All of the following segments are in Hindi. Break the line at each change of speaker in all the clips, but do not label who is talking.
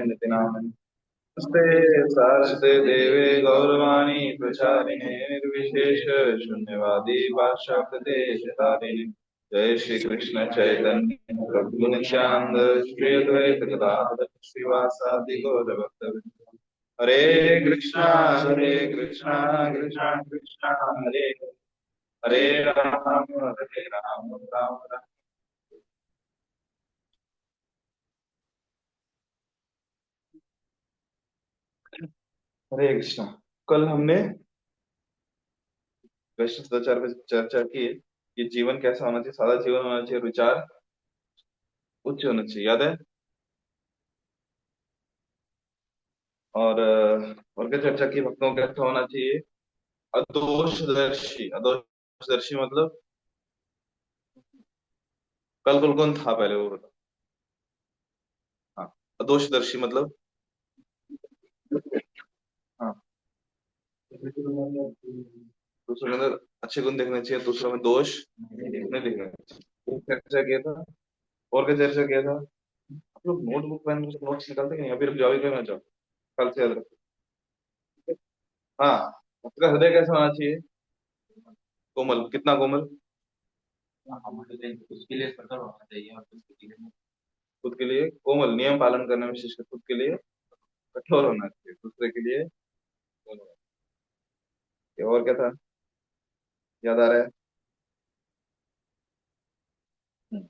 नितिन नमस्ते सारस्वते देवे गौरवाणी प्रचारिणे निर्विशेष शून्यवादी पाश्चात्य तारिणे जय श्री कृष्ण चैतन्य प्रभु नित्यानंद श्री अद्वैत गदाधर श्रीवासादि गौर भक्तवृंद। हरे कृष्णा कृष्णा कृष्णा हरे हरे हरे राम राम राम। हरे कृष्णा। कल हमने वैष्णव सदाचार पे चर्चा की कि जीवन कैसा होना चाहिए, सादा जीवन होना चाहिए, विचार उच्च होना चाहिए, याद है। और क्या चर्चा की, भक्तों को कैसा होना चाहिए, अदोषदर्शी। अदोषदर्शी मतलब कल कल कौन था पहले वो बता। हाँ, अदोषदर्शी मतलब हाँ, दूसरों के अंदर अच्छे गुण देखने चाहिए, दूसरों में दोष नहीं देखना चाहिए। वो चर्चा किया था। और क्या चर्चा किया था। आप लोग नोटबुक पेन नोट्स निकालते हैं, अभी रुक जाओ, अभी मैं जाओ, कल से याद रखो। हाँ, उसका हृदय कैसा होना चाहिए, कोमल, कितना कोमल। उसके लिए सतर्क होना चाहिए और खुद के लिए कोमल, नियम पालन करने में विशेषकर खुद के लिए कठोर होना चाहिए, दूसरे के लिए कोमल होना चाहिए। और क्या था, याद आ रहा है। हम्म।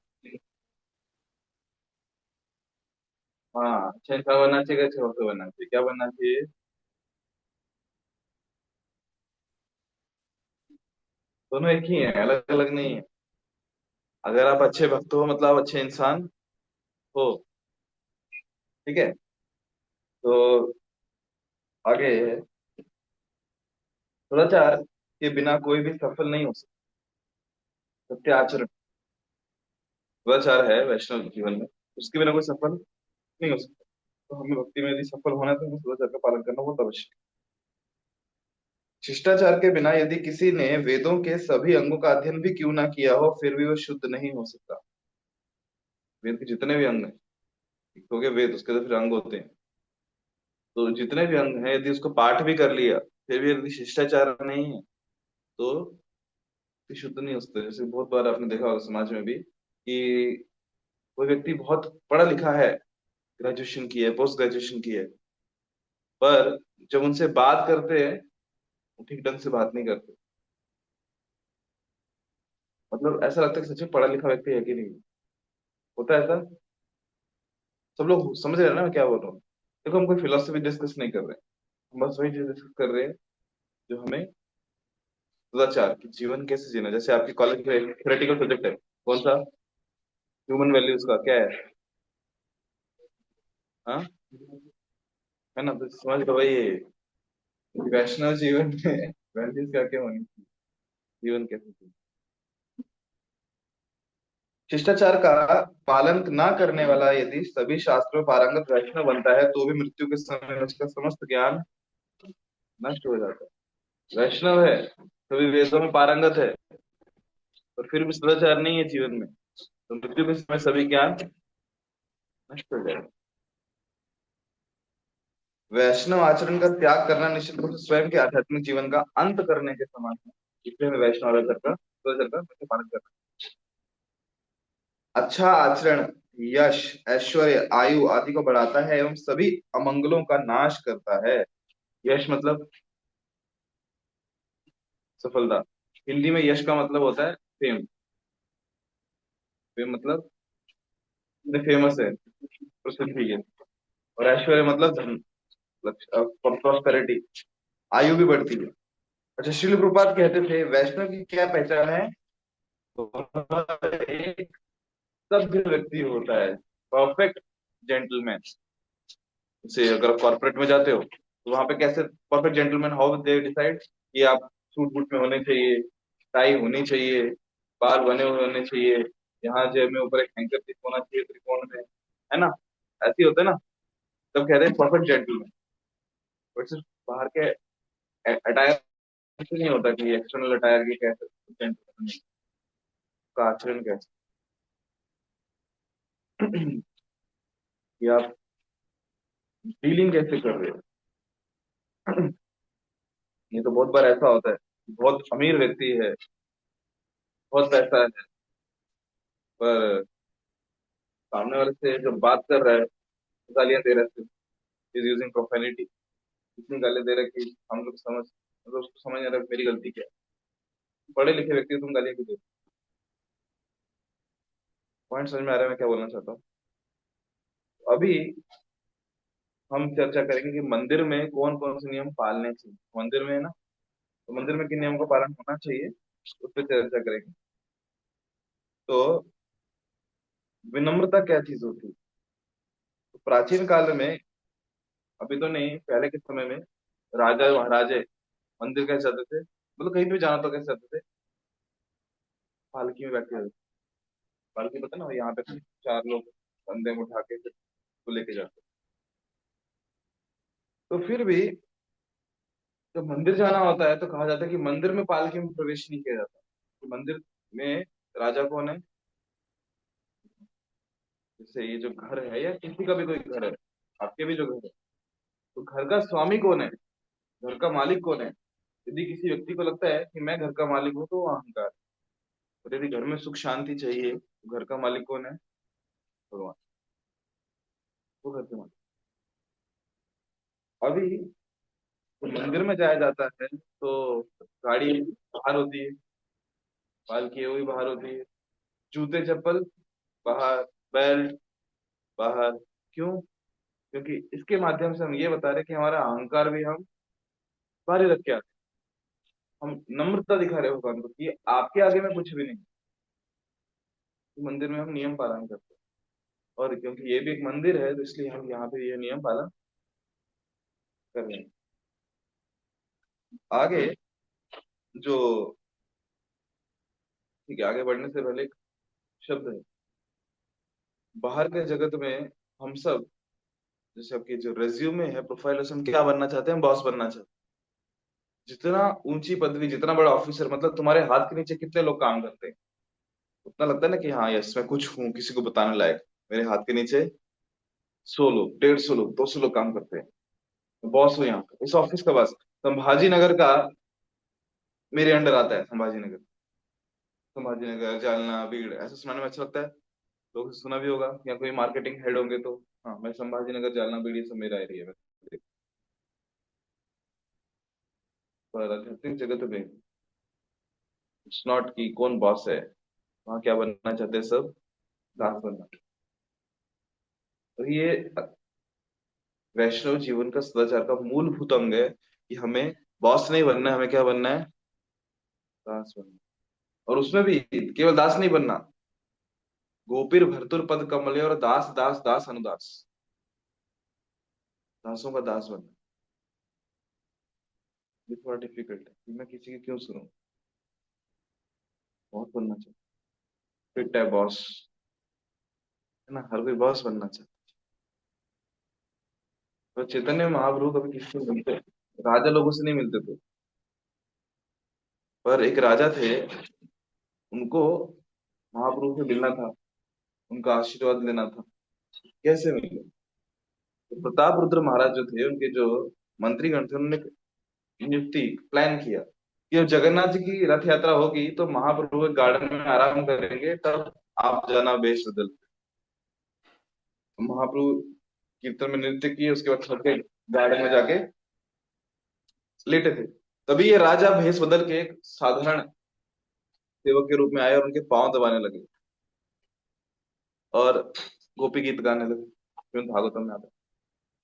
हाँ, अच्छा इंसान बनना चाहिए, अच्छा भक्त बनना चाहिए, क्या बनना चाहिए। दोनों एक ही है, अलग अलग नहीं है। अगर आप अच्छे भक्त हो मतलब आप अच्छे इंसान हो। ठीक है। तो आगे है, सदाचार के बिना कोई भी सफल नहीं हो सकता। सत्य आचरण, सदाचार है वैष्णव जीवन में, उसके बिना कोई सफल नहीं हो सकता। तो हमें भक्ति में यदि सफल होना है तो हमें सदाचार का पालन करना बहुत आवश्यक है। शिष्टाचार के बिना यदि किसी ने वेदों के सभी अंगों का अध्ययन भी क्यों ना किया हो फिर भी वो शुद्ध नहीं हो सकता। वेद के जितने भी अंग हैं, एक हो गए वेद, उसके तो फिर अंग होते हैं। तो जितने भी अंग हैं यदि उसको पाठ भी कर लिया फिर भी यदि शिष्टाचार नहीं है तो फिर शुद्ध नहीं हो सकता। जैसे बहुत बार आपने देखा होगा समाज में भी कि कोई व्यक्ति बहुत पढ़ा लिखा है, ग्रेजुएशन की है, पोस्ट ग्रेजुएशन की है, पर जब उनसे बात करते हैं वो ठीक ढंग से बात नहीं करते। मतलब ऐसा लगता है कि सच में पढ़ा लिखा व्यक्ति है कि नहीं। होता है ऐसा। सब लोग समझ रहे हैं ना मैं क्या बोल रहा हूँ। देखो, हम कोई फिलोसफी डिस्कस नहीं कर रहे हैं, हम बस वही चीज डिस्कस कर रहे हैं जो हमें सदाचार की जीवन कैसे जीना। जैसे आपके कॉलेज में थ्योरेटिकल प्रोजेक्ट है, कौन सा, ह्यूमन वैल्यूज का क्या है। हाँ, है ना, तो समझ लो भाई, वैष्णव जीवन में वैल्यूज क्या क्या होनी चाहिए, जीवन कैसे जीना। शिष्टाचार का पालन ना करने वाला यदि सभी शास्त्रों में पारंगत वैष्णव बनता है तो भी मृत्यु के समय उसका समस्त ज्ञान नष्ट हो जाता है। वैष्णव है, सभी वेदों में पारंगत है, और फिर भी सदाचार नहीं है जीवन में, तो मृत्यु के समय सभी ज्ञान नष्ट हो जाएगा। वैष्णव आचरण का त्याग करना निश्चित रूप से स्वयं के आध्यात्मिक जीवन का अंत करने के समान है। इसलिए हमें वैष्णव आचरण का सदाचार का मुख्य पालन करना। अच्छा आचरण यश, ऐश्वर्य, आयु आदि को बढ़ाता है एवं सभी अमंगलों का नाश करता है। यश मतलब सफलता। हिंदी में यश का मतलब होता है फेम। फेम मतलब फेमस है, प्रसिद्धि है। और ऐश्वर्य मतलब धन, प्रॉस्पेरिटी। आयु भी बढ़ती है। अच्छा, श्रील प्रभुपाद कहते थे वैष्णव की क्या पहचान है, तो एक सभ्य व्यक्ति होता है, परफेक्ट जेंटलमैन। जैसे अगर कॉर्पोरेट में जाते हो तो वहां पे कैसे perfect gentleman, how they decide कि आप सूट बूट में होने चाहिए, टाई होनी चाहिए, बाल बने हुए होने चाहिए, यहाँ जेब में ऊपर एक हैंकर होना चाहिए त्रिकोण में, है ना। ऐसे ही होता है ना, तब कहते हैं परफेक्ट जेंटलमैन। बट सिर्फ बाहर के अटायर से नहीं होता कि एक्सटर्नल अटायर के कैसे जेंटलमैन का आचरण कैसे। कि आप डीलिंग कैसे कर रहे हो। ये तो बहुत बार ऐसा होता है, बहुत अमीर व्यक्ति है, बहुत पैसा है, पर सामने वाले से जब बात कर रहा है, गालियां दे रहा है, इज यूजिंग प्रोफेनिटी, इतनी गालियां दे रहा है कि हम लोग मतलब उसको समझ नहीं आ रहा है मेरी गलती क्या है। पढ़े लिखे व्यक्ति को तुम गालियां क्यों दे रहे हो? पॉइंट समझ में आ रहा है मैं क्या बोलना चाहता हूँ? अभी हम चर्चा करेंगे कि मंदिर में कौन कौन से नियम पालने चाहिए। मंदिर में है ना, तो मंदिर में किन नियमों का पालन होना चाहिए, उस पर चर्चा करेंगे। तो विनम्रता क्या चीज होती है? तो प्राचीन काल में, अभी तो नहीं, पहले के समय में राजा महाराजे मंदिर कैसे जाते थे, मतलब कहीं भी जाना तो कैसे जाते थे, पालकी में बैठ के जाते थे। पालकी पता ना, यहाँ पे चार लोग कंधे में उठा के फिर उसको लेके जाते। तो फिर भी जब मंदिर जाना होता है तो कहा जाता है कि मंदिर में पालकी में प्रवेश नहीं किया जाता। तो मंदिर में राजा कौन है? जैसे ये जो घर है या किसी का भी कोई घर है, आपके भी जो घर है, तो घर का स्वामी कौन है, घर का मालिक कौन है? यदि किसी व्यक्ति को लगता है कि मैं घर का मालिक हूँ तो वो अहंकार है। और यदि घर में सुख शांति चाहिए तो घर का मालिक कौन है? भगवान। वो घर के मालिक। अभी तो मंदिर में जाया जाता है तो गाड़ी बाहर होती है, पालकी है वो भी बाहर होती है, जूते चप्पल बाहर, बेल्ट बाहर। क्यों? क्योंकि इसके माध्यम से हम ये बता रहे हैं कि हमारा अहंकार भी हम बाहर ही रख के आते हैं। हम नम्रता दिखा रहे हो भगवान को कि आपके आगे में कुछ भी नहीं। तो मंदिर में हम नियम पालन करते हैं, और क्योंकि ये भी एक मंदिर है तो इसलिए हम यहाँ पे ये नियम पालन कर रहे हैं। आगे जो, ठीक है, आगे बढ़ने से पहले एक शब्द है बाहर के जगत में। हम सब, जैसे आपकी जो रेज्यूमे है, प्रोफाइल, उसमें हम क्या बनना चाहते हैं? बॉस बनना चाहते हैं। जितना ऊंची पदवी, जितना बड़ा ऑफिसर, मतलब तुम्हारे हाथ के नीचे कितने लोग काम करते हैं, उतना लगता है ना कि हाँ यस मैं कुछ हूँ किसी को बताने लायक। मेरे हाथ के नीचे 100 लोग, 150 लोग, 200 लोग काम करते हैं, बॉस हूँ यहाँ का, इस ऑफिस का बस। संभाजी नगर का मेरे अंडर आता है, संभाजी नगर। संभाजी नगर, जालना, बीड़, ऐसा सुनाने में अच्छा लगता है। लोग सुना भी होगा, या कोई मार्केटिंग हेड होंगे तो हाँ मैं संभाजी नगर, जालना, बीड़ी, सब मेरा एरिया है। पर आध्यात्मिक जगत में इट्स नॉट कि कौन बॉस है, वहाँ क्या बनना चाहते हैं सब? दास बनना। और ये वैष्णव जीवन का सदाचार का मूलभूत अंग है कि हमें बॉस नहीं बनना है, हमें क्या बनना है? दास बनना। और उसमें भी केवल दास नहीं बनना, गोपीर भर्तुर पद कमले और दास दास दास अनुदास, दासों का दास बनना। ये थोड़ा डिफिकल्ट है कि मैं किसी की क्यों सुनूं, बहुत बनना चाहिए। फिट है बॉस, है ना, हर कोई बॉस बनना चाहता है। तो चैतन्य महाप्रभु कभी किसी से मिलते, राजा लोगों से नहीं मिलते थे, पर एक राजा थे, उनको महाप्रभु से मिलना था, उनका आशीर्वाद लेना था। कैसे मिले? तो प्रताप रुद्र महाराज जो थे, उनके जो मंत्रीगण थे, उन्होंने नियुक्ति प्लान किया कि जब जगन्नाथ जी की रथ यात्रा होगी तो महाप्रभु के गार्डन में आराम करेंगे, तब आप जाना वेश बदल के। महाप्रभु कीर्तन में नृत्य किए, उसके बाद थक गए, गार्डन में जाके लेटे थे। तभी ये राजा भेष बदल के एक साधारण सेवक के रूप में आए और उनके पांव दबाने लगे और गोपी गीत गाने लगे, श्रीमद् भागवतम में आता है,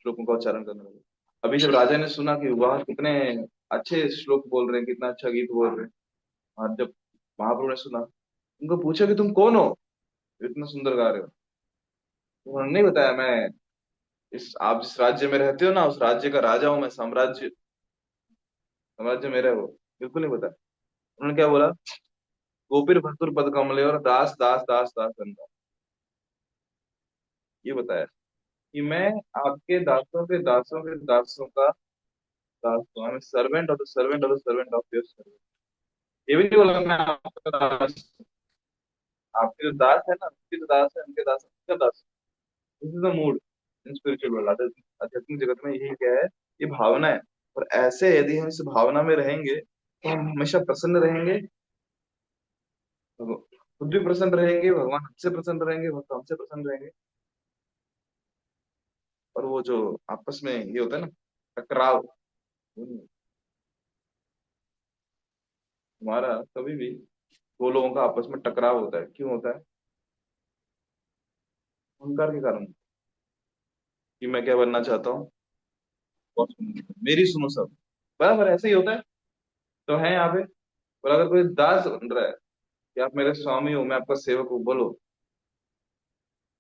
श्लोकों का उच्चारण करने लगे। अभी जब राजा ने सुना कि वाह कितने अच्छे श्लोक बोल रहे हैं, कितना अच्छा गीत बोल रहे हैं, और जब महाप्रभु ने सुना, उनको पूछा कि तुम कौन हो, इतना सुंदर गा रहे हो? तो उन्होंने नहीं बताया, मैं इस, आप जिस राज्य में रहते हो ना, उस राज्य का राजा हूँ मैं, साम्राज्य, साम्राज्य मेरा है वो। बिल्कुल नहीं बताया। उन्होंने क्या बोला? गोपीर भरतुर पद कमले और दास दास दास दास बनता, ये बताया कि मैं आपके दासों का दास हूँ। I am servant of the servant of the servant of your servant. ये भी नहीं बोला मैं आपका दास, आपके जो दास है ना, उनके जो दास है, उनके दास, उनका दास। This is the mood. In spiritual world, आध्यात्मिक जगत में यही क्या है, ये भावना है। और ऐसे यदि हम इस भावना में रहेंगे तो हम हमेशा प्रसन्न रहेंगे, खुद भी प्रसन्न रहेंगे, भगवान हमसे प्रसन्न रहेंगे, भक्त हमसे प्रसन्न रहेंगे। और वो जो आपस में ये होता है ना, टकराव, हमारा कभी भी दो लोगों का आपस में टकराव होता है, क्यों होता है? अहंकार के कारण, कि मैं क्या बनना चाहता हूँ, और मेरी सुनो सब, बराबर ऐसे ही होता है। तो है यहाँ पे, और अगर कोई दास बन रहा है कि आप मेरे स्वामी हो, मैं आपका सेवक हूँ, बोलो।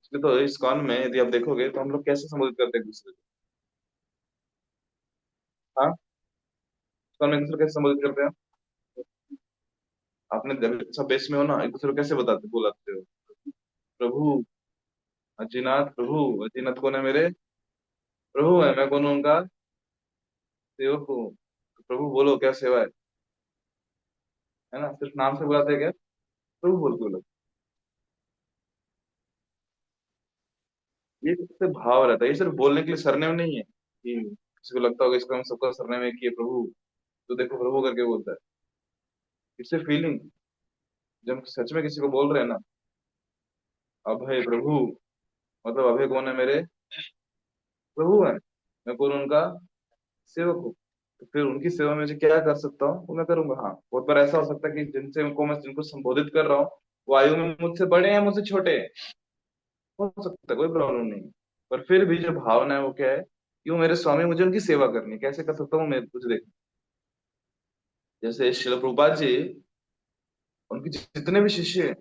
इसलिए तो इस कान में यदि आप देखोगे तो हम लोग कैसे संबोधित करते हैं एक दूसरे को। हाँ, इस कान में एक दूसरे को कैसे संबोधित करते हैं? आपने जब सब बेस में हो ना, एक दूसरे को कैसे बताते बुलाते हो? प्रभु अजीनाथ, प्रभु अजीनाथ कौन है? मेरे प्रभु है, मैं कौन हूं? उनका सेवक हूँ। तो प्रभु बोलो क्या सेवा है ना? सिर्फ नाम से बुलाते हैं क्या? प्रभु बोल के बुलाते हैं। ये सिर्फ भाव रहता है, ये सिर्फ बोलने के लिए सरनेम नहीं है कि किसी को लगता होगा इसको हम सबका सरनेम है कि ये प्रभु, तो देखो प्रभु करके बोलता है। इससे फीलिंग, जब हम सच में किसी को बोल रहे हैं ना, अभय प्रभु, मतलब अभय कौन है? मेरे प्रभु है, मैं कौन? उनका सेवक हूँ। तो फिर उनकी सेवा में जो क्या कर सकता हूँ वो मैं करूंगा। हाँ, बहुत बार ऐसा हो सकता है कि जिनसे उनको मैं जिनको संबोधित कर रहा हूँ वो आयु में मुझसे बड़े हैं, मुझसे छोटे हैं, हो सकता है, कोई प्रॉब्लम नहीं है। पर फिर भी जो भावना है वो क्या है, कि वो मेरे स्वामी, मुझे उनकी सेवा करनी है। कैसे कर सकता हूँ मैं? कुछ देख, जैसे शिल प्रभुपाद जी, उनके जितने भी शिष्य हैं,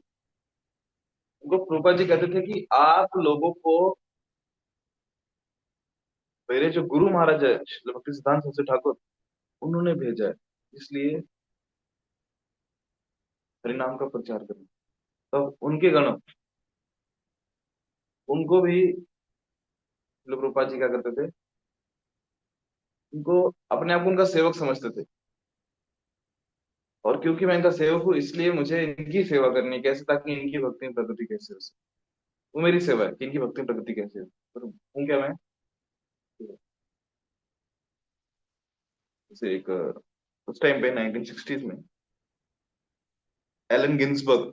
उनको प्रभुपाद जी कहते थे कि आप लोगों को मेरे जो गुरु महाराज है श्रील भक्ति सिद्धांत सरस्वती ठाकुर, उन्होंने भेजा है, इसलिए हरिनाम का प्रचार करना। तब उनके गण, उनको भी शिल प्रभुपाद जी क्या करते थे, उनको अपने आप को उनका सेवक समझते थे। और क्योंकि मैं इनका सेवक हूँ इसलिए मुझे इनकी सेवा करनी है। कैसे? ताकि इनकी भक्ति में प्रगति कैसे हो सके। वो मेरी सेवा है कि इनकी भक्ति में प्रगति कैसे हो। पर हूँ क्या मैं? जैसे एक उस टाइम पे 1960s में एलन गिन्सबर्ग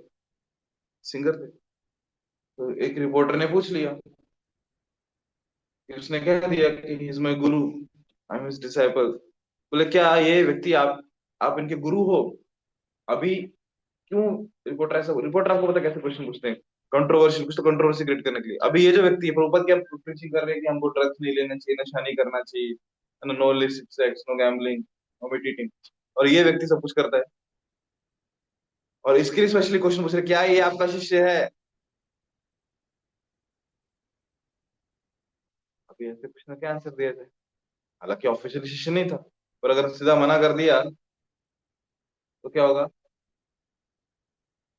सिंगर थे। तो एक रिपोर्टर ने पूछ लिया कि, उसने कह दिया कि he is my Guru, I am his disciple. बोले क्या ये व्यक्ति आप इनके गुरु हो? अभी क्यों? रिपोर्टर ऐसा, रिपोर्टर आपको पता है कैसे क्वेश्चन पूछते हैं? कंट्रोवर्सी, कुछ तो कंट्रोवर्सी क्रिएट करने के लिए। अभी ये जो व्यक्ति है प्रभुपद क्या प्रीचिंग कर रहे हैं कि हमको ड्रग्स नहीं लेना चाहिए, नशा नहीं करना चाहिए, no illicit sex, no gambling, no meat eating, और ये व्यक्ति सब कुछ करता है। और इसके लिए स्पेशली क्वेश्चन पूछ रहे हैं, क्या ये आपका शिष्य है? अभी ऐसे क्वेश्चन का क्या आंसर दिया जाए? हालांकि ऑफिशियल शिष्य नहीं था, पर अगर सीधा मना कर दिया तो क्या होगा?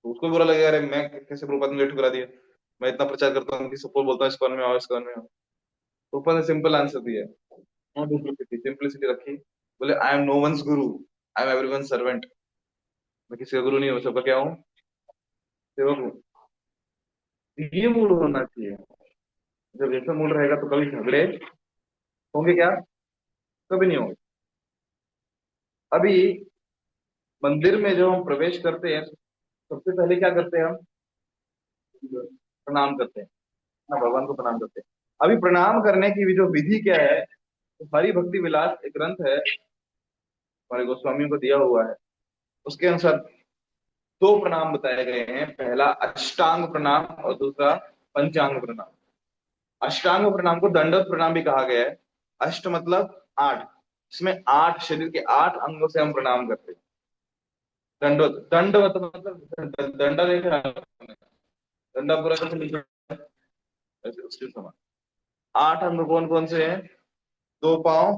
तो उसको भी बुरा लगेगा, अरे मैं कैसे प्रभुपाद ने लेट करा दिया, मैं इतना प्रचार करता हूँ कि सबको बोलता हूँ इस कौन में आओ, इस कौन में आओ। प्रभुपाद ने सिंपल आंसर दिया, नो डुप्लीसिटी, सिंपलिसिटी रखी। बोले I am no once Guru, I am every one servant. मैं किसी का गुरु नहीं हूँ, सबका क्या हूँ? सेवक हूँ। ये मूड होना चाहिए। जब ऐसा मूड रहेगा तो कभी झगड़े होंगे क्या? कभी नहीं होंगे। अभी मंदिर में जो हम प्रवेश करते हैं, सबसे पहले क्या करते हैं हम? प्रणाम करते हैं ना, भगवान को प्रणाम करते हैं। अभी प्रणाम करने की भी जो विधि क्या है, तो हरि भक्ति विलास एक ग्रंथ है, हमारे गोस्वामियों को दिया हुआ है। उसके अनुसार दो प्रणाम बताए गए हैं, पहला अष्टांग प्रणाम और दूसरा पंचांग प्रणाम। अष्टांग प्रणाम को दंडवत प्रणाम भी कहा गया है। अष्ट मतलब आठ, इसमें आठ, शरीर के आठ अंगों से हम प्रणाम करते हैं। दंडवत, दंडवत मतलब दंडा देखा है आपने? डंडा पूरा कैसे नीचे, ऐसे उसके समान। आठ अंग कौन कौन से हैं? दो पांव,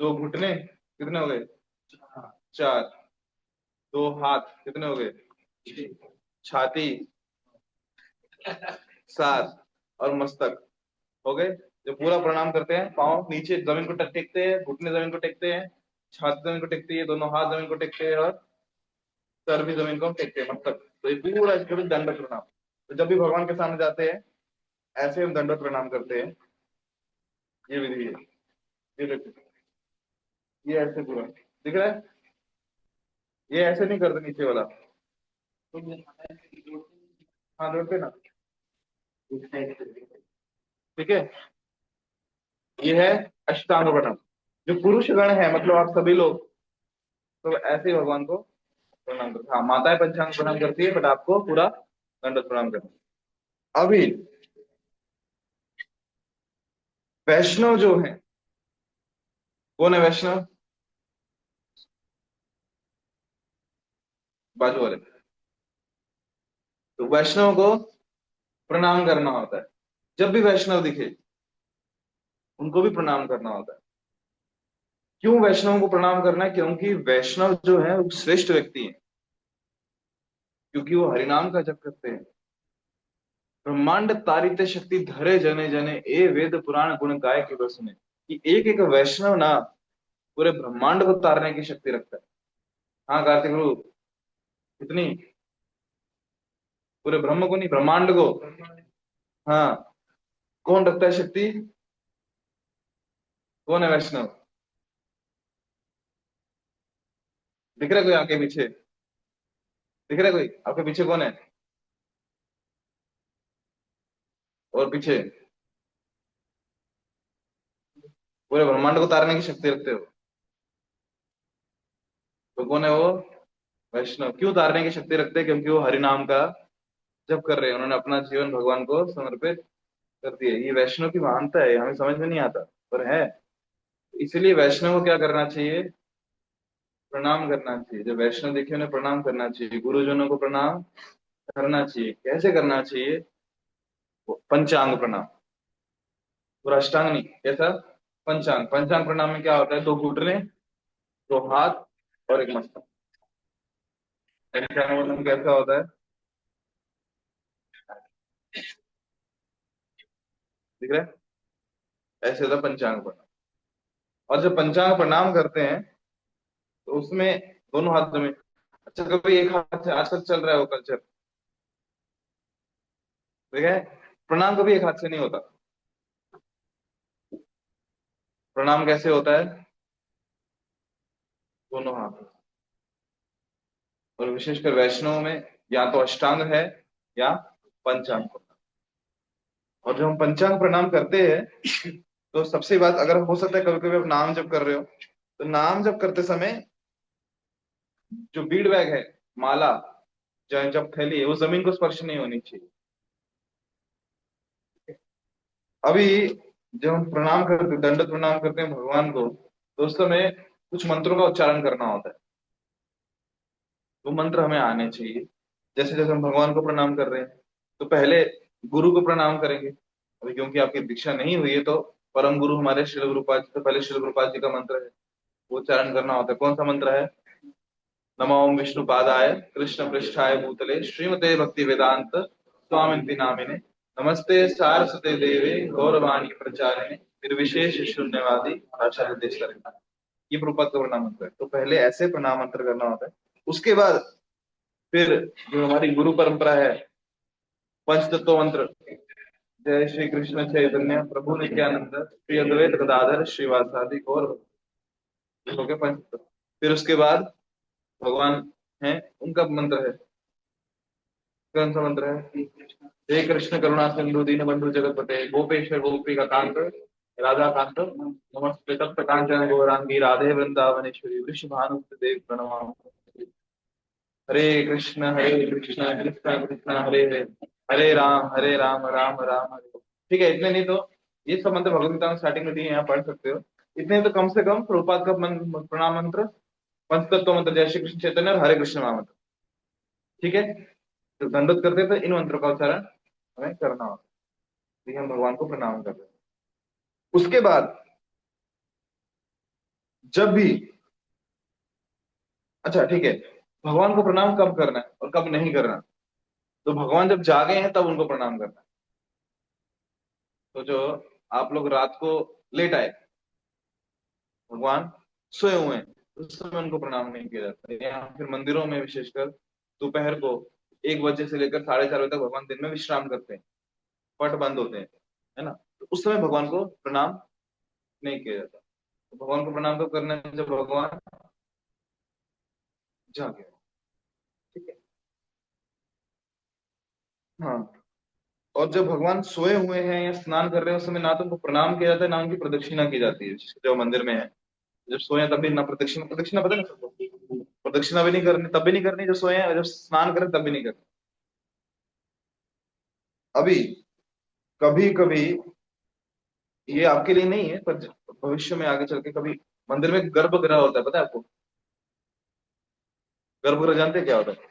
दो घुटने, कितने हो गए? चार। दो हाथ, कितने हो गए? छाती, सात, और मस्तक, हो गए। जब पूरा प्रणाम करते हैं, पाँव नीचे जमीन को टेकते हैं, घुटने जमीन को टेकते हैं, छाती जमीन को टेकती है, दोनों हाथ जमीन को टेकते हैं, और सर भी जमीन को टेकते हैं, मस्तक। तो ये पूरा इसका भी दंड प्रणाम। तो जब भी भगवान के सामने जाते हैं ऐसे हम दंडवत प्रणाम करते हैं। ये विधि है। ये देखो, ये ऐसे पूरा दिख रहा है। ये ऐसे नहीं करते नीचे वाला। हाँ जोड़ते ना। ठीक है। ये है अष्टांग प्रणाम। जो पुरुष गण है, मतलब आप सभी लोग, तो ऐसे ही भगवान को प्रणाम करते हैं। हाँ, माताएं पंचांग प्रणाम करती है, बट आपको पूरा दंडवत प्रणाम करना है। अभी वैष्णव जो है, कौन है वैष्णव? बाजू वाले। तो वैष्णव को प्रणाम करना होता है। जब भी वैष्णव दिखे, उनको भी प्रणाम करना होता है। क्यों वैष्णव को प्रणाम करना है? क्योंकि वैष्णव जो है वो श्रेष्ठ व्यक्ति है, क्योंकि वो हरिनाम का जप करते हैं। ब्रह्मांड तारित शक्ति धरे जने जने, ए वेद पुराण गुण गाय के बस में। कि एक एक वैष्णव ना पूरे ब्रह्मांड को तारने की शक्ति रखता है। हाँ कार्तिक गुरु, कितनी? पूरे ब्रह्म को नहीं, ब्रह्मांड को। हाँ। कौन रखता है शक्ति? कौन है वैष्णव? दिख रहा है कोई आपके पीछे? दिख रहा है कोई आपके पीछे? कौन है? और पीछे? पूरे ब्रह्मांड को तारने की शक्ति रखते हो। तो कौन है वो? वैष्णव। क्यों तारने की शक्ति रखते हैं? क्योंकि वो हरि नाम का जप कर रहे हैं, उन्होंने अपना जीवन भगवान को समर्पित कर दिया। ये वैष्णव की महानता है, हमें समझ में नहीं आता पर है। इसलिए वैष्णव को क्या करना चाहिए? प्रणाम करना चाहिए। जब वैष्णव देखे उन्हें प्रणाम करना चाहिए, गुरुजनों को प्रणाम करना चाहिए। कैसे करना चाहिए? पंचांग प्रणाम। पूरा अष्टांग नहीं, कैसा? पंचांग। पंचांग प्रणाम में क्या होता है? दो घुटने, दो हाथ और एक मस्तक। पंचांग प्रणाम कैसा होता है? दिख रहा है? ऐसे होता है पंचांग प्रणाम। और जब पंचांग प्रणाम करते हैं तो उसमें दोनों हाथ में, अच्छा कभी एक हाथ से, आजकल चल रहा है वो कल्चर, ठीक है? प्रणाम कभी एक हाथ से नहीं होता। प्रणाम कैसे होता है? दोनों हाथ। और विशेषकर वैष्णव में या तो अष्टांग है या पंचांग प्रणाम। और जब हम पंचांग प्रणाम करते हैं तो सबसे बात, अगर हो सकता है कभी कभी आप नाम जप कर रहे हो, तो नाम जप करते समय जो बीड बैग है, माला, जब थैली है, वो जमीन को स्पर्श नहीं होनी चाहिए। अभी जब हम प्रणाम करते, दंडवत प्रणाम करते हैं भगवान को, तो उस समय कुछ मंत्रों का उच्चारण करना होता है। वो मंत्र हमें आने चाहिए। जैसे जैसे हम भगवान को प्रणाम कर रहे हैं, तो पहले गुरु को प्रणाम करेंगे। अभी क्योंकि आपकी दीक्षा नहीं हुई है, तो परम गुरु हमारे श्रील गुरुपाद जी, तो पहले श्रील गुरुपाद जी का मंत्र है, वो उच्चारण करना होता है। कौन सा मंत्र है? नमो ओम विष्णुपादाय कृष्ण पृष्ठाय भूतले श्रीमते भक्ति वेदांत स्वामिनिति नामिने नमस्ते सारस्वते देवे गौरवाणी प्रचारिणे निर्विशेष शून्यवादी भाषा निर्देश। ये प्रपद का प्रणाम मंत्र है। तो पहले ऐसे प्रणाम मंत्र करना होता है। उसके बाद फिर जो हमारी गुरु परंपरा है, पंचतत्व मंत्र, जय श्री कृष्ण चैतन्य प्रभु नित्यानंद श्री अद्वैत गदाधर श्रीवासादि गौर, हो गया पंचतत्व। फिर उसके बाद भगवान है, उनका मंत्र है। कौन सा मंत्र है? हे कृष्ण करुणा सिंधु दीन बंधु जगतपते गोपेश्वर गोपी का कांत राधा कांत नमस्ते तप्त कांचन गौरांगी राधे वृंदावनेश्वरी वृषभानुसुते देव प्रणमामि। हरे कृष्ण कृष्ण कृष्ण हरे हरे, हरे राम राम राम हरे। ठीक है, इतने नहीं तो ये सब मंत्र भगवद गीता में स्टार्टिंग में दिए हैं, यहाँ पढ़ सकते हो। इतने तो कम से कम प्रभुपाद का प्रणाम मंत्र, पंचतत्व मंत्र, जय श्री कृष्ण चैतन्य और हरे कृष्ण महामंत्र। ठीक है। तो दंडवत करते हैं तो इन मंत्रों का उच्चारण हमें करना होता है। ठीक है, हम भगवान को प्रणाम कर रहे हैं। उसके बाद जब भी, अच्छा ठीक है, भगवान को प्रणाम कब करना है और कब नहीं करना? तो भगवान जब जागे हैं तब उनको प्रणाम करना है। तो जो आप लोग रात को लेट आए, भगवान सोए हुए हैं, उस समय उनको प्रणाम नहीं किया जाता। या फिर मंदिरों में विशेषकर दोपहर को 1 बजे से लेकर 4:30 बजे तक भगवान दिन में विश्राम करते हैं। पट बंद होते हैं, है ना, तो उस समय भगवान को प्रणाम नहीं किया जाता। तो भगवान को प्रणाम कब करना है, जब भगवान जागे। ठीक है। हाँ। और जब भगवान सोए हुए हैं या स्नान कर रहे हैं, उस समय ना तो उनको प्रणाम किया जाता है, ना उनकी प्रदक्षिणा की जाती है, जो मंदिर में है। जब सोए हैं तब भी ना प्रदक्षिणा, प्रदक्षिणा पता है ना सबको, प्रदक्षिणा भी नहीं करनी, तब भी नहीं करनी जब सोए हैं, और जब स्नान करें तब भी नहीं करनी। अभी कभी कभी, ये आपके लिए नहीं है पर भविष्य में आगे चल के कभी, मंदिर में गर्भगृह होता है, पता है आपको? गर्भगृह जानते हैं क्या होता है?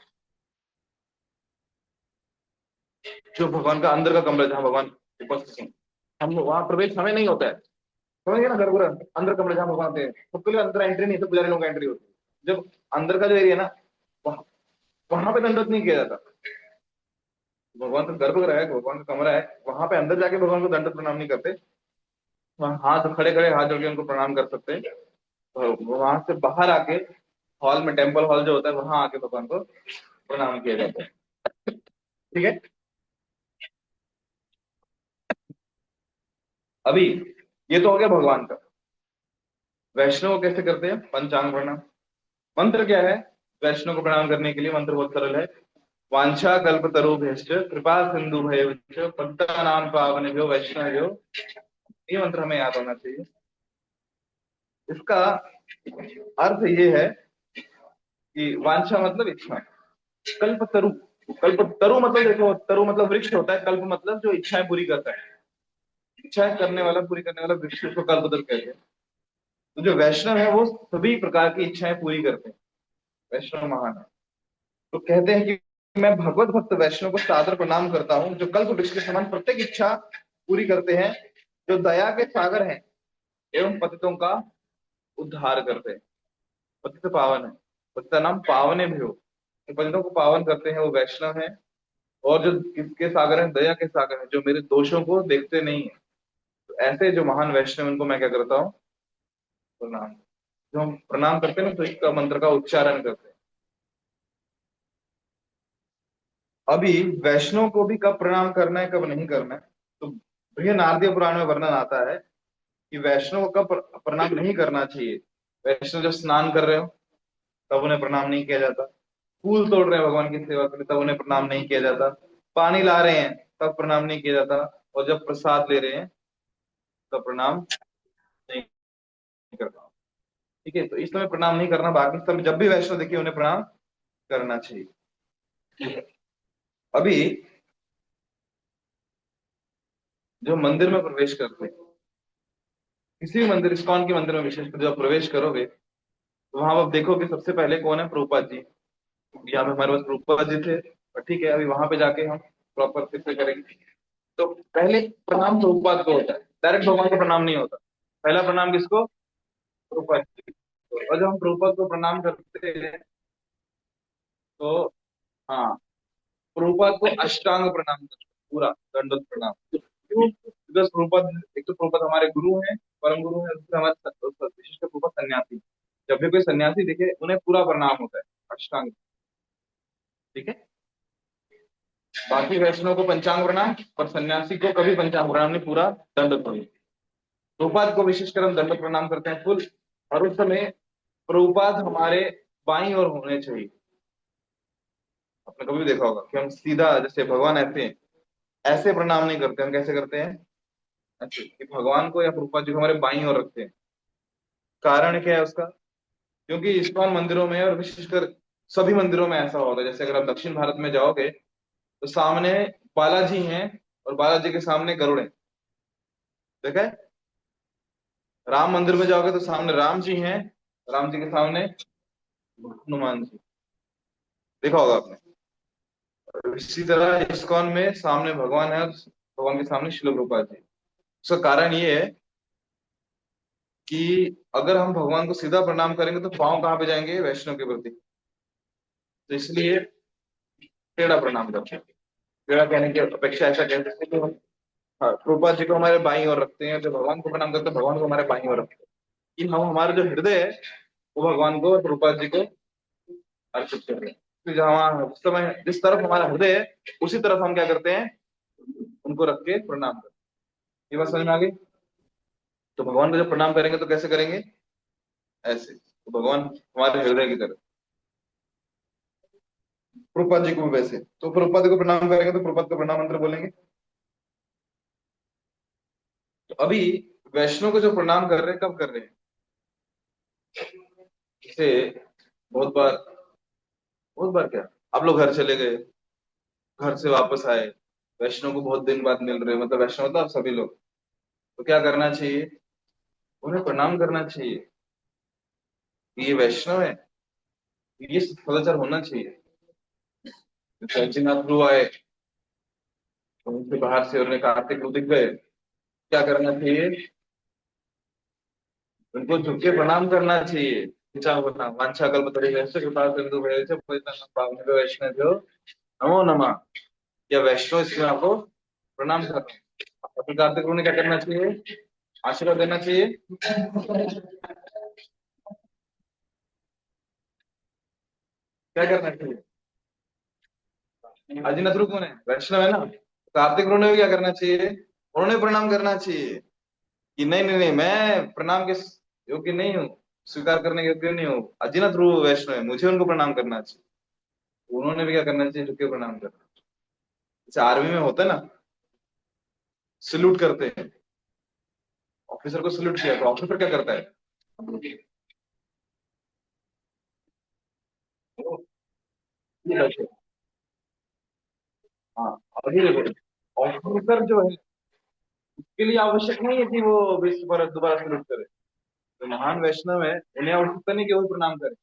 जो भगवान का अंदर का कमरा, जहाँ भगवान उपस्थित हैं, हम वहां प्रवेश हमें नहीं होता है। समझ गए ना, गर्भगृह अंदर कमरे जहाँ भगवान थे, सबके लिए अंदर एंट्री नहीं, सब पुजारी लोगों का एंट्री होती है। जब अंदर का जो एरिया ना, वहां वहां पे दंडवत नहीं किया जाता। भगवान का गर्भगृह है, भगवान का कमरा है, वहां पे अंदर जाके भगवान को दंडवत प्रणाम नहीं करते। वहाँ हाथ खड़े खड़े हाथ जोड़ के उनको प्रणाम कर सकते हैं। तो वहां से बाहर आके हॉल में, टेम्पल हॉल जो होता है, वहां आके भगवान को प्रणाम किया जाता है। ठीक है। अभी ये तो हो गया भगवान का। वैष्णव को कैसे करते हैं? पंचांग प्रणाम। मंत्र क्या है वैष्णव को प्रणाम करने के लिए? मंत्र बहुत सरल है। वांछा कल्पतरुभ्यश्च कृपा सिंधुभ्यश्च पतितानां पावनेभ्यो वैष्णवेभ्यो। ये मंत्र हमें याद होना चाहिए। इसका अर्थ ये है कि वांछा मतलब इच्छा, कल्पतरु, कल्पतरु मतलब देखो, तरु मतलब वृक्ष होता है, कल्प मतलब जो इच्छाएं पूरी करता है, इच्छाएं करने वाला, पूरी करने वाला वृक्ष को कल्पतरु कहते हैं। तो जो वैष्णव है वो सभी प्रकार की इच्छाएं पूरी करते हैं, वैष्णव महान है। तो कहते हैं कि मैं भगवत भक्त वैष्णव को सादर प्रणाम करता हूँ, जो कल्प वृक्ष के समान प्रत्येक इच्छा पूरी करते हैं, जो दया के सागर हैं एवं पतितों का उद्धार करते हैं। पतित पावन है, पतिता नाम पावने भी हो, जो पतितों को पावन करते हैं वो वैष्णव है। और जो किसके सागर हैं? दया के सागर हैं, जो मेरे दोषों को देखते नहीं है। तो ऐसे जो महान वैष्णव, उनको मैं क्या करता हूँ? प्रणाम। जो हम प्रणाम करते हैं ना, तो इसका मंत्र का उच्चारण करते हैं। अभी वैष्णव को भी कब प्रणाम करना है, कब नहीं करना है, तो भैया नारदीय पुराण में वर्णन आता है कि वैष्णव को कब प्रणाम नहीं करना चाहिए। वैष्णव जब स्नान कर रहे हो तब उन्हें प्रणाम नहीं किया जाता। फूल तोड़ रहे हैं भगवान की सेवा के लिए, तब उन्हें प्रणाम नहीं किया जाता। पानी ला रहे हैं तब प्रणाम नहीं किया जाता। और जब प्रसाद ले रहे हैं तब प्रणाम नहीं करना। ठीक है, तो इस समय प्रणाम नहीं करना, बाकी समय जब भी वैष्णव देखिए उन्हें प्रणाम करना चाहिए। अभी जो मंदिर में प्रवेश करते हैं, किसी भी मंदिर, इस्कॉन के मंदिर में विशेषकर जब प्रवेश करोगे, तो वहां आप देखोगे सबसे पहले कौन है? प्रभुपाद जी। यहाँ पे हमारे पास प्रभुपाद जी थे, और ठीक है, अभी वहां पे जाके हम प्रॉपर फिर से करेंगे। तो पहले प्रणाम प्रभुपाद को होता है, डायरेक्ट भगवान को प्रणाम नहीं होता। पहला प्रणाम किसको? प्रभुपाद जी को। और जब हम प्रभुपाद को प्रणाम करते हैं, तो हाँ, प्रभुपाद को अष्टांग प्रणाम करते हैं, पूरा दंडवत प्रणाम। क्यों? बिकॉज प्रभुपाद, एक तो प्रभुपाद हमारे गुरु हैं, परम गुरु हैं, दूसरे हमारे विशिष्ट प्रभुपाद सन्यासी। जब भी कोई सन्यासी दिखे उन्हें पूरा प्रणाम होता है, अष्टांग। ठीक है। बाकी वैष्णव को पंचांग प्रणाम, पर सन्यासी को कभी पंचांग प्रणाम नहीं, पूरा दंड प्रणाम। प्रभुपाद को विशेषकर हम दंड प्रणाम करते हैं फुल। और उस समय प्रभुपाद हमारे बाईं ओर होने चाहिए। आपने कभी भी देखा होगा कि हम सीधा, जैसे भगवान ऐसे ऐसे प्रणाम नहीं करते, हम कैसे करते हैं? ऐसे कि भगवान को या प्रभुपाद जी को हमारे बाईं ओर रखते हैं। कारण क्या है उसका? क्योंकि इस्कॉन मंदिरों में और विशेषकर सभी मंदिरों में ऐसा होता है, जैसे अगर आप दक्षिण भारत में जाओगे तो सामने बालाजी हैं, और बालाजी के सामने गरुड़ है। देखा है? राम मंदिर में जाओगे तो सामने राम जी हैं, राम जी के सामने हनुमान जी। देखा होगा आपने। और इसी तरह इस्कॉन में सामने भगवान है, और भगवान के सामने श्रील प्रभुपाद जी। उसका कारण ये है कि अगर हम भगवान को सीधा प्रणाम करेंगे तो पाँव कहाँ पे जाएंगे? वैष्णव के प्रति। तो इसलिए टेढ़ा प्रणाम करते हैं। टेढ़ा कहने की अपेक्षा ऐसा कह सकते हैं कि हम, हाँ, प्रभुपाद जी को हमारे बाईं ओर रखते हैं, जब भगवान को प्रणाम करते हैं भगवान को हमारे बाईं ओर रखते हैं, कि हम, हमारा जो हृदय है वो भगवान को और प्रभुपाद जी को अर्पित कर रहे हैं। तो जहाँ उस समय जिस तरफ हमारा हृदय है, उसी तरफ हम क्या करते हैं? उनको रख के प्रणाम करो। ये बात समझ में आ गई? तो भगवान को जब प्रणाम करेंगे तो कैसे करेंगे? ऐसे, तो भगवान हमारे हृदय की तरफ। प्रभुपाद जी को भी वैसे, तो प्रभुपाद को प्रणाम करेंगे तो प्रभुपाद को प्रणाम मंत्र बोलेंगे। तो अभी वैष्णव को जो प्रणाम कर रहे हैं, कब कर रहे हैं? जैसे बहुत बार, बहुत बार क्या, आप लोग घर चले गए, घर से वापस आए, वैष्णव को बहुत दिन बाद मिल रहे हो, मतलब वैष्णव तो आप सभी लोग, तो क्या करना चाहिए? उन्हें प्रणाम करना चाहिए कि ये वैष्णव है, ये सदाचार होना चाहिए। सचिनाथ ध्रुव आए, तो उनसे बाहर से उन्हें कार्तिक ध्रुव दिख गए, क्या करना चाहिए? उनको झुक के प्रणाम करना चाहिए। ऊंचा होना, वांछा कल्पतरुभ्यश्च कृपा सिंधु भयश्च पतितानां पावनेभ्यो वैष्णवेभ्यो नमो नमः। या वैष्णव, इसमें आपको प्रणाम करना है। अपने कार्तिक ध्रुव ने क्या करना चाहिए? आशीर्वाद देना चाहिए। क्या करना चाहिए? अजिनथ ध्रुव कौन है? वैष्णव है ना। कार्तिक ध्रुव ने भी क्या करना चाहिए? उन्होंने प्रणाम करना चाहिए कि नहीं नहीं नहीं, मैं प्रणाम के योग्य नहीं हूँ, स्वीकार करने के योग्य नहीं हूँ, अजिनथ ध्रुव वैष्णव है, मुझे उनको प्रणाम करना चाहिए। उन्होंने भी क्या करना चाहिए? झुक के प्रणाम करना। जैसे आर्मी में होता है ना, सल्यूट करते हैं, ऑफिसर को सल्यूट किया तो ऑफिसर क्या करता है? वो ये करते हैं। हाँ, अभी देखो, ऑफिसर जो है उसके लिए आवश्यक नहीं है कि वो विश्व पर दोबारा सल्यूट करे। जो महान वैष्णव है उन्हें आवश्यकता नहीं कि वो प्रणाम करे,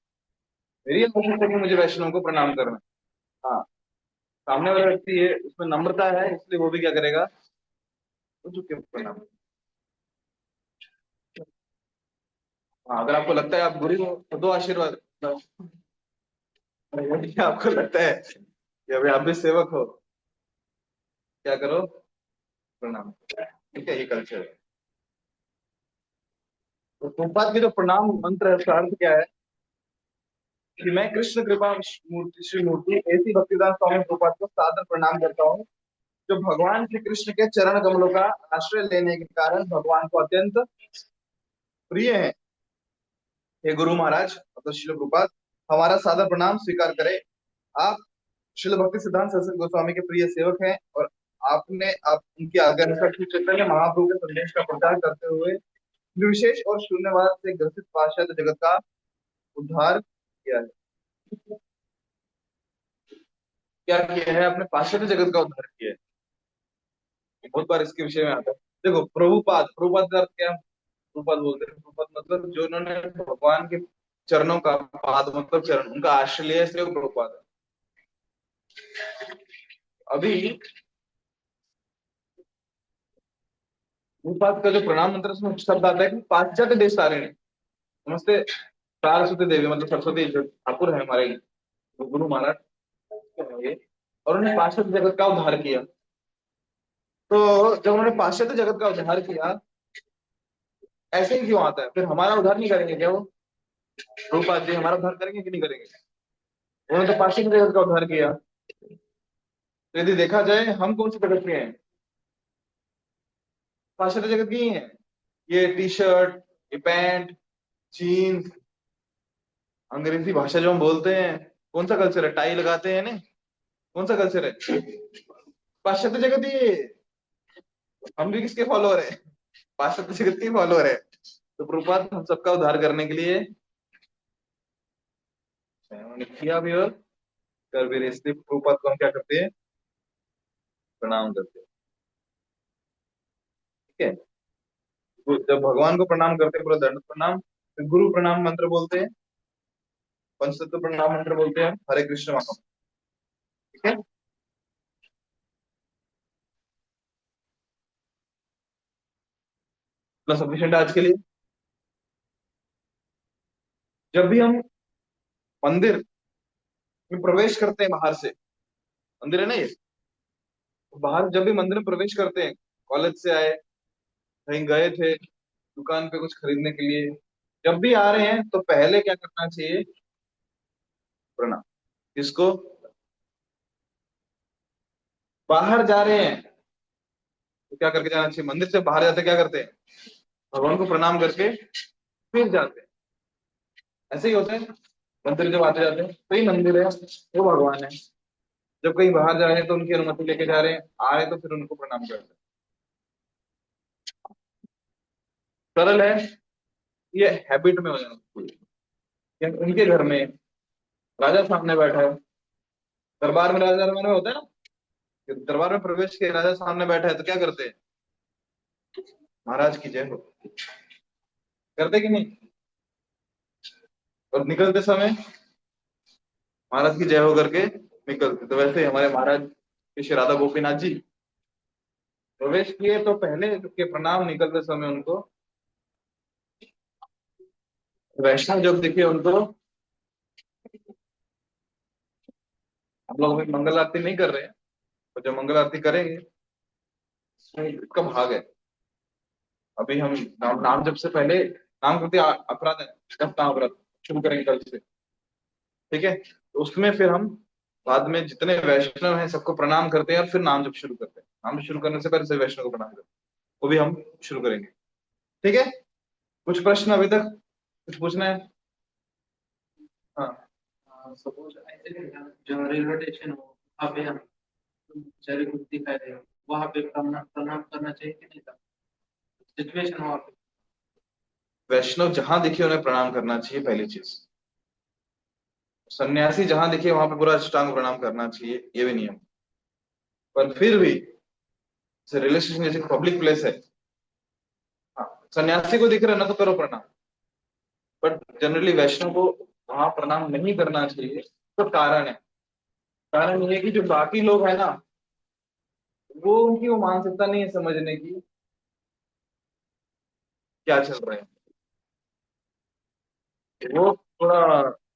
मेरी आवश्यकता है कि मुझे वैष्णव को प्रणाम करना है। हाँ, सामने वाला व्यक्ति है उसमें नम्रता है, इसलिए वो भी क्या करेगा? वो झुक के प्रणाम। हाँ, अगर आपको लगता है आप गुरु हो तो दो आशीर्वाद। यदि आपको लगता है कि अभी आप भी सेवक हो, क्या करो? प्रणाम। ठीक है, ये कल्चर है। तो प्रभुपाद के जो प्रणाम मंत्र है उसका अर्थ क्या है? कि मैं कृष्ण कृपा मूर्ति श्री मूर्ति ऐसी भक्तिदान स्वामी प्रभुपाद को सादर प्रणाम करता हूँ, जो भगवान श्री कृष्ण के चरण कमलों का आश्रय लेने के कारण भगवान को अत्यंत प्रिय है। हे गुरु महाराज, मतलब श्रील प्रभुपाद, हमारा सादर प्रणाम स्वीकार करें। आप श्रील भक्ति सिद्धांत सरस्वती गोस्वामी के प्रिय सेवक हैं, और आपने आप उनकी आज्ञा अनुसार श्री चैतन्य महाप्रभु के संदेश का प्रचार करते हुए निर्विशेष और शून्यवाद से ग्रसित पाश्चात्य जगत का उद्धार किया है। क्या किया है? अपने पाश्चात्य जगत का उद्धार किया है। बहुत बार इसके विषय में आता है। देखो, प्रभुपाद, प्रभुपाद का अर्थ क्या है? प्रभुपाद बोलते हैं, प्रभुपाद मतलब जो उन्होंने भगवान के चरणों का, पाद मतलब चरण, उनका आश्रय लिया, इसलिए वो प्रभुपाद है। अभी प्रभुपाद का जो प्रणाम मंत्र, उसमें शब्द आता है कि पाश्चात्य देश सारे ने, नमस्ते सरस्वती देवी, मतलब सरस्वती जो ठाकुर है हमारे गुरु महाराज होंगे, और उन्होंने पाश्चात्य जगत का उद्धार किया। तो जब उन्होंने पाश्चात्य जगत का उद्धार किया, ऐसे ही क्यों आता है? फिर हमारा उद्धार नहीं करेंगे क्या वो? प्रभुपाद जी हमारा उद्धार करेंगे कि नहीं करेंगे? उन्होंने तो पाश्चात्य जगत का उद्धार किया। तो यदि देखा जाए, हम कौन से जगत के हैं? पाश्चात्य जगत की ही है। ये टी शर्ट, ये पैंट, जीन्स, अंग्रेजी भाषा जो हम बोलते हैं, कौन सा कल्चर है? टाई लगाते हैं ना, कौन सा कल्चर है? पाश्चात्य जगत ही है। हम भी किसके फॉलोअर है? पाश्चात्य जगत के फॉलोअर है। तो प्रभुपाद हम सबका उद्धार करने के लिए उन्होंने किया भी और कर भी रहे, इसलिए प्रभुपाद को हम क्या करते हैं? प्रणाम करते हैं। ठीक है। जब भगवान को प्रणाम करते हैं पूरा दंड प्रणाम, फिर गुरु प्रणाम मंत्र बोलते हैं, पंचतत्व प्रणाम मंत्र बोलते हैं, हरे कृष्ण महाम। ठीक है। इतना सफिशिएंट आज के लिए। जब भी हम मंदिर में प्रवेश करते हैं बाहर से, मंदिर है ना ये, तो बाहर जब भी मंदिर में प्रवेश करते हैं, कॉलेज से आए, कहीं गए थे दुकान पे कुछ खरीदने के लिए, जब भी आ रहे हैं तो पहले क्या करना चाहिए? प्रणाम। किसको? बाहर जा रहे हैं, तो क्या करके जाना चाहिए? मंदिर से बाहर जाते क्या करते हैं? भगवान को प्रणाम करके फिर जाते हैं। ऐसे ही होता है। मंदिर जब आते जाते हैं, कई मंदिर है वो भगवान है। जब कहीं बाहर जा रहे हैं तो उनकी अनुमति लेके जा रहे हैं, आ रहे हैं तो फिर उनको प्रणाम करते हैं। सरल है। ये हैबिट में हो जाना चाहिए। या उनके घर में राजा सामने बैठा है, दरबार में राजा दरबार में होता है ना, कि दरबार में प्रवेश किया, राजा सामने बैठा है तो क्या करते हैं? महाराज की जय हो, करते कि नहीं? और निकलते समय महाराज की जय हो करके निकलते। तो वैसे ही हमारे महाराज श्री राधा गोपीनाथ जी प्रवेश किए तो पहले के प्रणाम निकलते समय उनको। वैष्णव जब दिखे उनको, हम लोग अभी मंगल आरती नहीं कर रहे हैं, तो जब मंगल आरती करेंगे इसमें इसका भाग है। अभी हम नाम जप से पहले नाम करते अपराध है, जप नाम व्रत शुरू करेंगे कल से। ठीक है, तो उसमें फिर हम बाद में जितने वैष्णव हैं सबको प्रणाम करते हैं और फिर नाम जप शुरू करते हैं। नाम जप शुरू करने से पहले से वैष्णव को प्रणाम करते हैं, वो भी हम शुरू करेंगे। ठीक है, कुछ प्रश्न अभी तक कुछ पूछना है? हाँ।
सपोज ऐसे जो रेलवे स्टेशन हो वहाँ पे हम बेचारे कुछ दिखाई दे, वहाँ पे प्रणाम प्रणाम करना चाहिए कि नहीं? सिचुएशन वहाँ पे।
वैष्णव जहां दिखे उन्हें प्रणाम करना चाहिए, पहली चीज। सन्यासी जहां दिखे वहां पे पूरा अष्टांग प्रणाम करना चाहिए, ये भी नियम। पर फिर भी जैसे रेलवे स्टेशन जैसे पब्लिक प्लेस है, हाँ, सन्यासी को दिख रहा है ना तो करो प्रणाम। बट जनरली वैष्णव को वहां प्रणाम नहीं करना चाहिए। तो कारण है, कारण ये है कि जो बाकी लोग है ना, वो उनकी वो मानसिकता नहीं है समझने की क्या चल रहा है। वो थोड़ा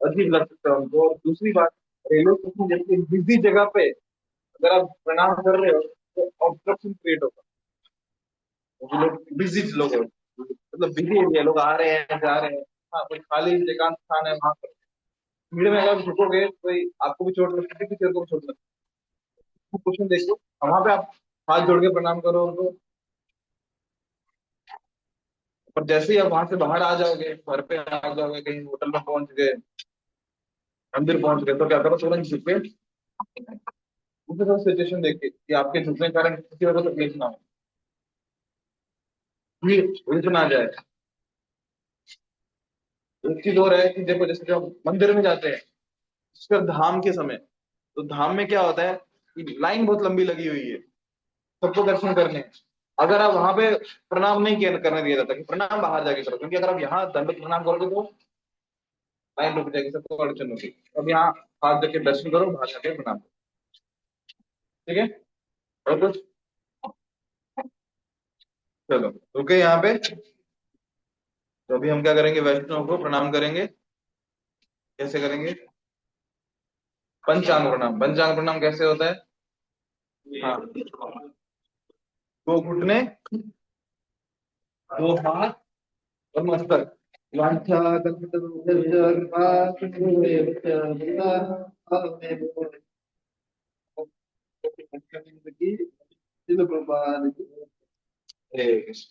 अजीब लग सकता है उनको। और दूसरी बात, रेलवे स्टेशन जैसे बिजी जगह पे अगर आप प्रणाम कर रहे हो तो ऑब्स्ट्रक्शन क्रिएट होगा। जो लोग बिजी लोग हैं, मतलब बिजी एरिया, लोग आ रहे हैं जा रहे हैं, हाँ कोई खाली एकांत स्थान है वहां पर भीड़ में अगर झुकोगे तो आपको भी चोट लग सकती है, किसी और को भी चोट लग सकती है। क्वेश्चन देखो, वहां पे आप हाथ जोड़ के प्रणाम करो उनको। पर जैसे ही आप वहां से बाहर आ जाओगे, घर पे आ जाओगे, कहीं होटल में पहुंच गए, मंदिर पहुंच गए, तो क्या करो? तुरंत झुक के उसी तरह सिचुएशन देखिए कि आपके झुकने के कारण किसी और को तकलीफ ना हो, भीड़ उलझ ना जाए। एक चीज और है कि देखो, जैसे जब हम मंदिर में जाते हैं, खासकर धाम के समय, तो धाम में क्या होता है कि लाइन बहुत लंबी लगी हुई है सबको दर्शन करने हैं। अगर आप वहां पे प्रणाम नहीं किया करने दिया जाता कि प्रणाम बाहर जाके करो, क्योंकि अगर आप यहाँ दंडवत प्रणाम करोगे तो लाइन रुक जाएगी, सबको अड़चन होगी। अब यहाँ हाथ जाके दर्शन करो, बाहर जाके प्रणाम करो। ठीक है, और कुछ? चलो रुके यहाँ पे। तो अभी हम क्या करेंगे? वैष्णव को प्रणाम करेंगे। कैसे करेंगे? पंचांग प्रणाम। पंचांग प्रणाम कैसे होता है? हाँ, दो घुटने, दो हाथ और मस्तक। वाञ्छाकल्पतरुभ्यश्च कृपासिन्धुभ्यश्च की शिल प्रपाद की। हरे कृष्ण।